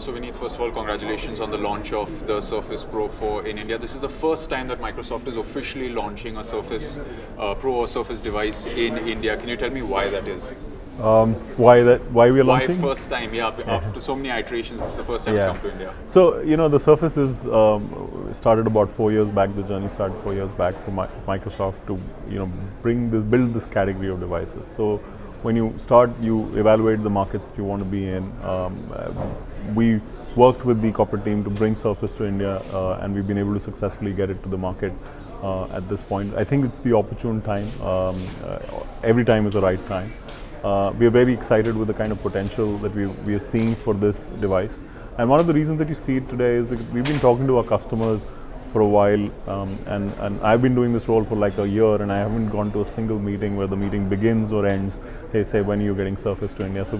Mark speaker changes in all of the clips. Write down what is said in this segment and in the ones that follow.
Speaker 1: So Vineet, first of all, congratulations on the launch of the Surface Pro 4 in India. This is the first time that Microsoft is officially launching a Surface Pro or Surface device in India. Can you tell me why that is?
Speaker 2: Why we are launching?
Speaker 1: Why first time? Yeah, after so many iterations, this is the first time it's come to India.
Speaker 2: So, the Surface is started about 4 years back. The journey started 4 years back for Microsoft to build this category of devices. So when you start, you evaluate the markets that you want to be in. We worked with the corporate team to bring Surface to India, and we've been able to successfully get it to the market at this point. I think it's the opportune time. Every time is the right time. We are very excited with the kind of potential that we are seeing for this device. And one of the reasons that you see it today is that we've been talking to our customers for a while, and I've been doing this role for like a year, and I haven't gone to a single meeting where the meeting begins or ends. They say, when are you getting Surface to India? So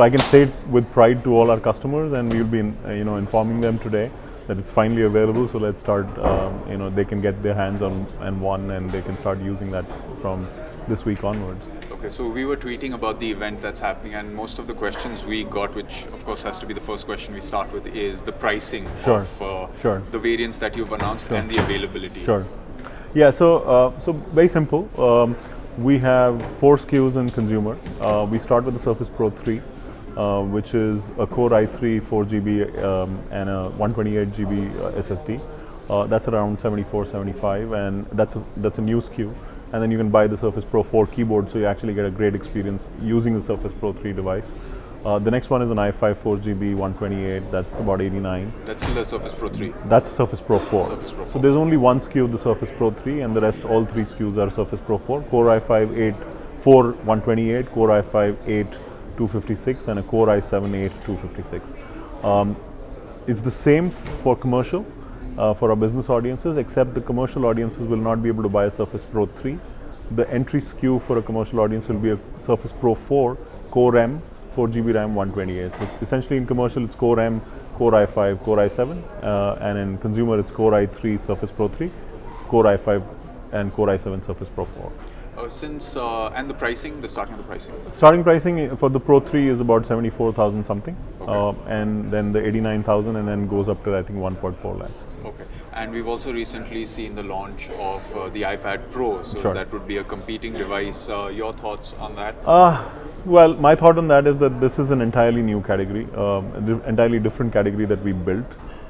Speaker 2: I can say it with pride to all our customers, and we'll be informing them today that it's finally available. So let's start, they can get their hands on one, and they can start using that from this week onwards.
Speaker 1: Okay, so we were tweeting about the event that's happening, and most of the questions we got, which of course has to be the first question we start with, is the pricing of the variants that you've announced and the availability.
Speaker 2: Sure. Yeah, so very simple. We have 4 SKUs in consumer. We start with the Surface Pro 3, which is a Core i3 4GB and a 128GB SSD. That's around 74, 75, and that's a new SKU. And then you can buy the Surface Pro 4 keyboard, so you actually get a great experience using the Surface Pro 3 device. The next one is an i5 4GB 128, that's about 89.
Speaker 1: That's still the Surface Pro 3?
Speaker 2: That's Surface Pro 4.
Speaker 1: Surface Pro 4.
Speaker 2: So there's only one SKU of the Surface Pro 3, and the rest, all 3 SKUs are Surface Pro 4. Core i5 4 128, Core i5 8 256, and a Core i7 8 256. It's the same for commercial. For our business audiences, except the commercial audiences will not be able to buy a Surface Pro 3. The entry SKU for a commercial audience will be a Surface Pro 4 Core M 4GB RAM 128. So essentially in commercial it's Core M, Core i5, Core i7, and in consumer it's Core i3 Surface Pro 3, Core i5 and Core i7 Surface Pro 4.
Speaker 1: And the pricing, the starting of the pricing?
Speaker 2: Starting pricing for the Pro 3 is about 74,000 something,
Speaker 1: okay.
Speaker 2: And then the 89,000, and then goes up to I think 1.4 lakhs.
Speaker 1: Okay, and we've also recently seen the launch of the iPad Pro, so that would be a competing device. Your thoughts on that?
Speaker 2: Well, my thought on that is that this is an entirely new category, entirely different category that we built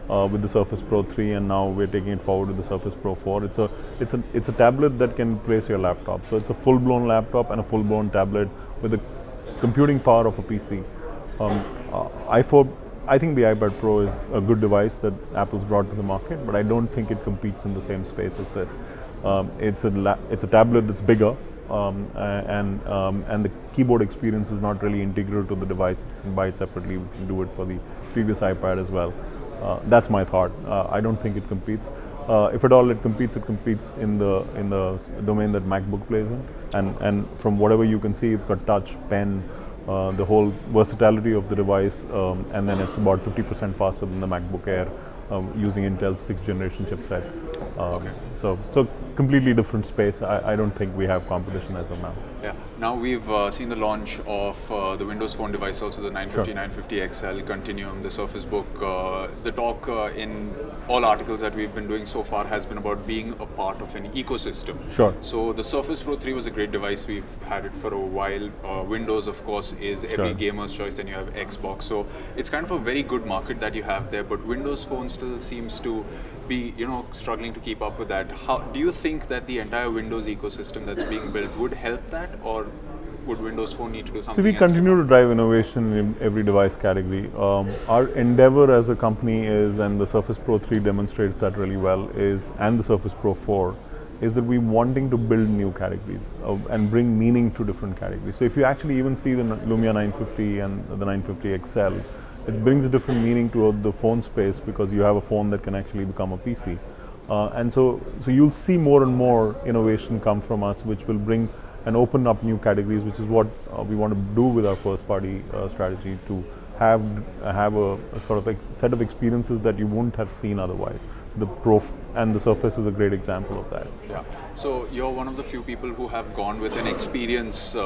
Speaker 2: with the Surface Pro 3, and now we're taking it forward with the Surface Pro 4. It's a tablet that can replace your laptop. So it's a full-blown laptop and a full-blown tablet with the computing power of a PC. I think the iPad Pro is a good device that Apple's brought to the market, but I don't think it competes in the same space as this. It's a tablet that's bigger, and the keyboard experience is not really integral to the device. You can buy it separately. We can do it for the previous iPad as well. That's my thought. I don't think it competes. If at all it competes in the domain that MacBook plays in. And from whatever you can see, it's got touch, pen, the whole versatility of the device, and then it's about 50% faster than the MacBook Air, using Intel's 6th generation chipset. So completely different space. I don't think we have competition as of now.
Speaker 1: Yeah. Now we've seen the launch of the Windows Phone device, also the 950, 950 XL, Continuum, the Surface Book. The talk in all articles that we've been doing so far has been about being a part of an ecosystem.
Speaker 2: Sure.
Speaker 1: So the Surface Pro 3 was a great device. We've had it for a while. Windows, of course, is every gamer's choice. Then you have Xbox. So it's kind of a very good market that you have there. But Windows Phone still seems to be, struggling to keep up with that. How do you think that the entire Windows ecosystem that's being built would help that, or would Windows Phone need to do something?
Speaker 2: So we continue to drive innovation in every device category. Our endeavor as a company is, and the Surface Pro 3 demonstrates that really well, and the Surface Pro 4, is that we're wanting to build new categories and bring meaning to different categories. So if you actually even see the Lumia 950 and the 950 XL, it brings a different meaning to the phone space, because you have a phone that can actually become a PC. And so you'll see more and more innovation come from us, which will bring and open up new categories, which is what we want to do with our first party strategy, to have a sort of a set of experiences that you wouldn't have seen otherwise. and the Surface is a great example of that.
Speaker 1: Yeah. So you're one of the few people who have gone with an experience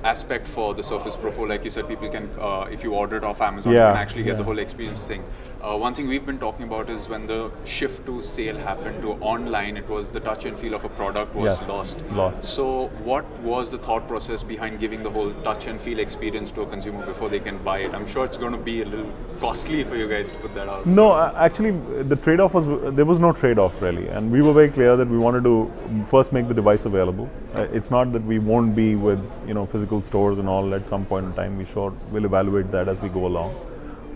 Speaker 1: aspect for the Surface Pro 4. Like you said, people can, if you order it off Amazon, you can actually get the whole experience thing. One thing we've been talking about is when the shift to sale happened to online, it was the touch and feel of a product was lost. So what was the thought process behind giving the whole touch and feel experience to a consumer before they can buy it? I'm sure it's going to be a little costly for you guys to put that out.
Speaker 2: No, actually, the trade-off was, there was no trade-off really, and we were very clear that we wanted to first make the device available. It's not that we won't be with physical stores and all at some point in time. We sure will evaluate that as we go along.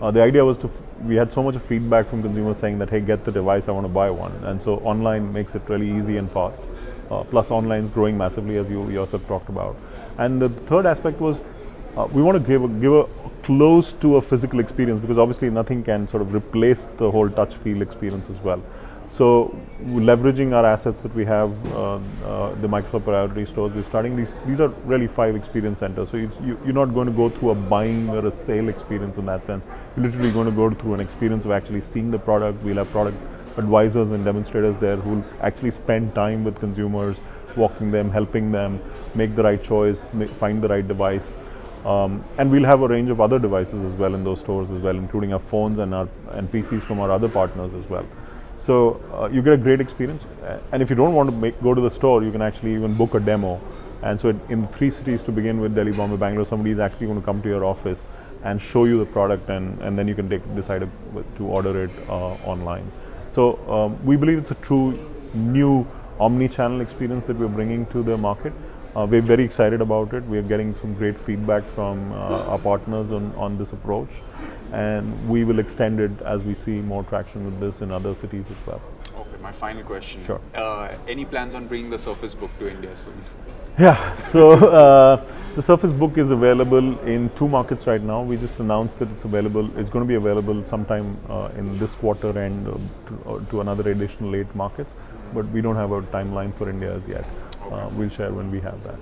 Speaker 2: The idea was we had so much feedback from consumers saying that, hey, get the device, I want to buy one. And so online makes it really easy and fast. Plus online is growing massively, as you yourself talked about. And the third aspect was we want to give a close to a physical experience, because obviously nothing can sort of replace the whole touch feel experience as well. So leveraging our assets that we have, the Microsoft priority stores, we're starting these are really 5 experience centers. So you're not going to go through a buying or a sale experience in that sense. You're literally going to go through an experience of actually seeing the product. We'll have product advisors and demonstrators there who will actually spend time with consumers, walking them, helping them make the right choice, find the right device. And we'll have a range of other devices as well in those stores as well, including our phones and PCs from our other partners as well. So you get a great experience, and if you don't want to go to the store, you can actually even book a demo. And so in 3 cities to begin with, Delhi, Bombay, Bangalore, somebody is actually going to come to your office and show you the product, and then you can decide to order it online. So we believe it's a true new omni-channel experience that we're bringing to the market. We're very excited about it. We're getting some great feedback from our partners on this approach, and we will extend it as we see more traction with this in other cities as well.
Speaker 1: Okay, my final question.
Speaker 2: Sure.
Speaker 1: Any plans on bringing the Surface Book to India soon?
Speaker 2: Yeah, so the Surface Book is available in 2 markets right now. We just announced that it's available. It's going to be available sometime in this quarter and to another additional 8 markets, but we don't have a timeline for India as yet. Okay. We'll share when we have that.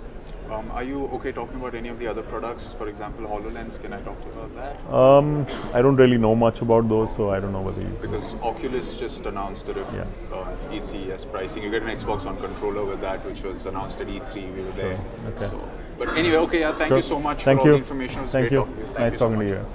Speaker 1: Are you okay talking about any of the other products? For example, HoloLens, can I talk to you about that?
Speaker 2: I don't really know much about those, so I don't know whether you...
Speaker 1: Because Oculus just announced that if ECS pricing, you get an Xbox One controller with that, which was announced at E3, we were there.
Speaker 2: Okay.
Speaker 1: So, but anyway, okay, thank you so much for all the information. It was
Speaker 2: Thank
Speaker 1: great
Speaker 2: you.
Speaker 1: talking to you.
Speaker 2: Nice talking to you.